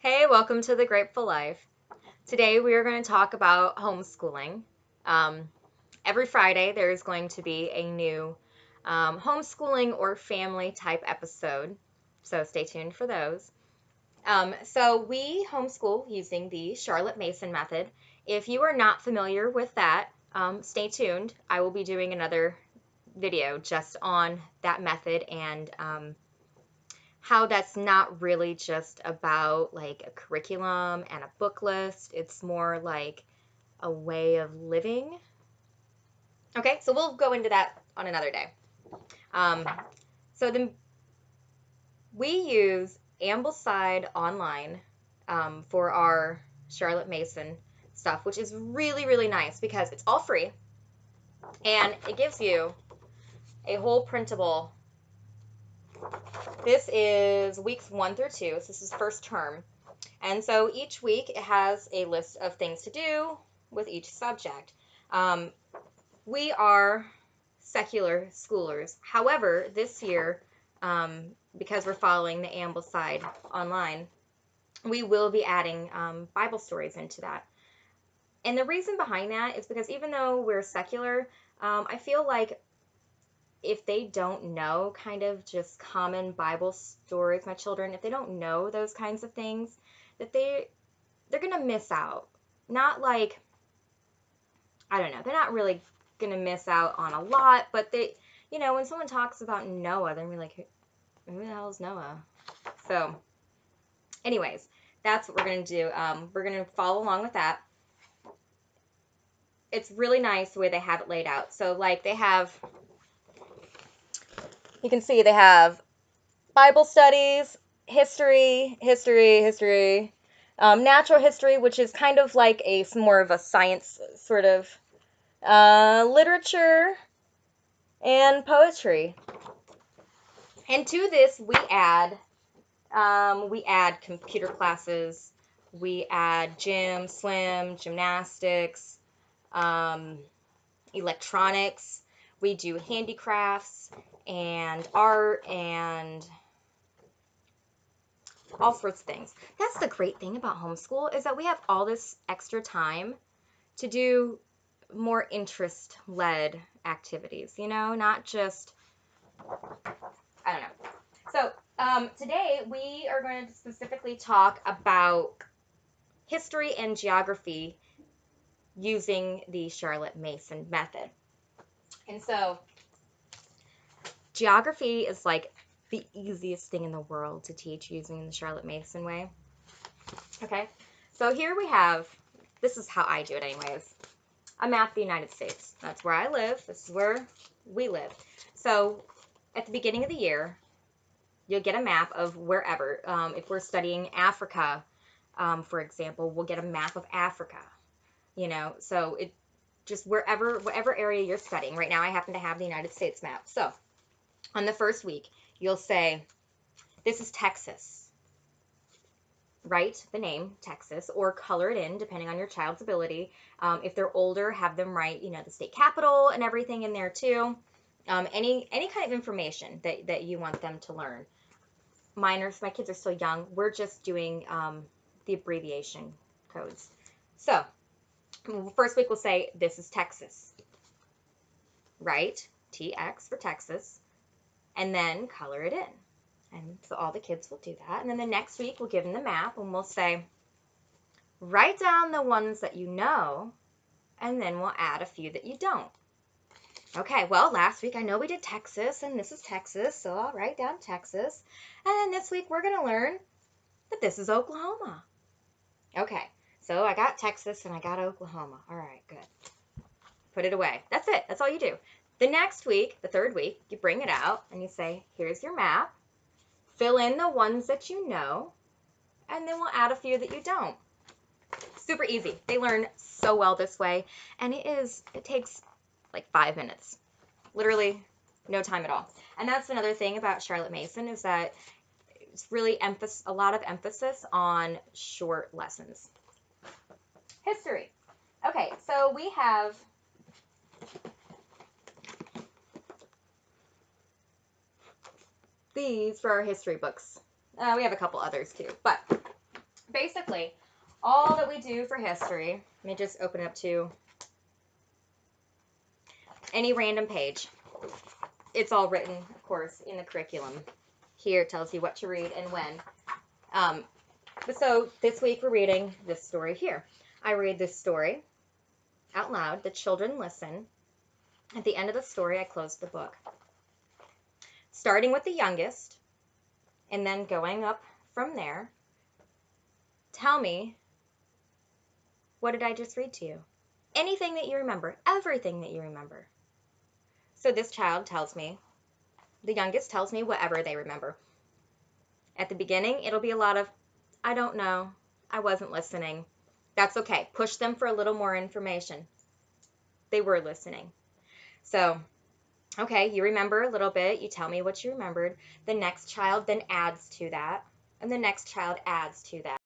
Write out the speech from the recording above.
Hey, welcome to the Grateful Life. Today we are going to talk about homeschooling. Um, every Friday there's going to be a new homeschooling or family type episode, so stay tuned for those. So we homeschool using the Charlotte Mason method. If you are not familiar with that, stay tuned. I will be doing another video just on that method and how that's not really just about like a curriculum and a book list. It's more like a way of living. Okay, so we'll go into that on another day. Um, so then we use Ambleside Online for our Charlotte Mason stuff, which is really, really nice because it's all free and it gives you a whole printable. This is weeks 1 through 2, so this is first term. And so each week it has a list of things to do with each subject. Um, we are secular schoolers. However, this year, because we're following the Ambleside Online, we will be adding Bible stories into that. And the reason behind that is because even though we're secular, I feel like if they don't know kind of just common Bible stories, my children, if they don't know those kinds of things, that they're going to miss out. Not like, I don't know, they're not really going to miss out on a lot, but when someone talks about Noah, they're going to be like, who the hell is Noah? So, anyways, that's what we're going to do. We're going to follow along with that. It's really nice the way they have it laid out. So, like, you can see they have Bible studies, history, natural history, which is kind of like more of a science sort of literature, and poetry. And to this, we add computer classes, we add gym, swim, gymnastics, electronics. We do handicrafts and art and all sorts of things. That's the great thing about homeschool is that we have all this extra time to do more interest-led activities, not just, I don't know. So today we are going to specifically talk about history and geography using the Charlotte Mason method. And so geography is like the easiest thing in the world to teach using the Charlotte Mason way. Okay, so here we have, this is how I do it anyways, a map of the United States. That's where I live. This is where we live. So at the beginning of the year, you'll get a map of wherever. If we're studying Africa, for example, we'll get a map of Africa. So it just whatever area you're studying. Right now, I happen to have the United States map. So on the first week, you'll say, this is Texas. Write the name Texas or color it in depending on your child's ability. If they're older, have them write, the state capital and everything in there too. Any kind of information that you want them to learn. My kids are still young. We're just doing the abbreviation codes. So first week we'll say, this is Texas. Write TX for Texas and then color it in. And so all the kids will do that. And then the next week we'll give them the map and we'll say, write down the ones that you know, and then we'll add a few that you don't. Okay, well, last week I know we did Texas, and this is Texas, so I'll write down Texas. And then this week we're going to learn that this is Oklahoma. Okay, so I got Texas and I got Oklahoma. All right, good. Put it away. That's it. That's all you do. The next week, the third week, you bring it out and you say, here's your map. Fill in the ones that you know, and then we'll add a few that you don't. Super easy. They learn so well this way, and it takes like 5 minutes. Literally no time at all. And that's another thing about Charlotte Mason is that it's really a lot of emphasis on short lessons. History. Okay, so we have these for our history books. We have a couple others too, but basically, all that we do for history, let me just open it up to any random page. It's all written, of course, in the curriculum. Here it tells you what to read and when. So this week we're reading this story here. I read this story out loud. The children listen. At the end of the story, I close the book. Starting with the youngest and then going up from there. Tell me, what did I just read to you? Anything that you remember, everything that you remember. So this child tells me, the youngest tells me whatever they remember. At the beginning, it'll be a lot of, I don't know, I wasn't listening. That's okay. Push them for a little more information. They were listening. So, okay, you remember a little bit. You tell me what you remembered. The next child then adds to that, and the next child adds to that.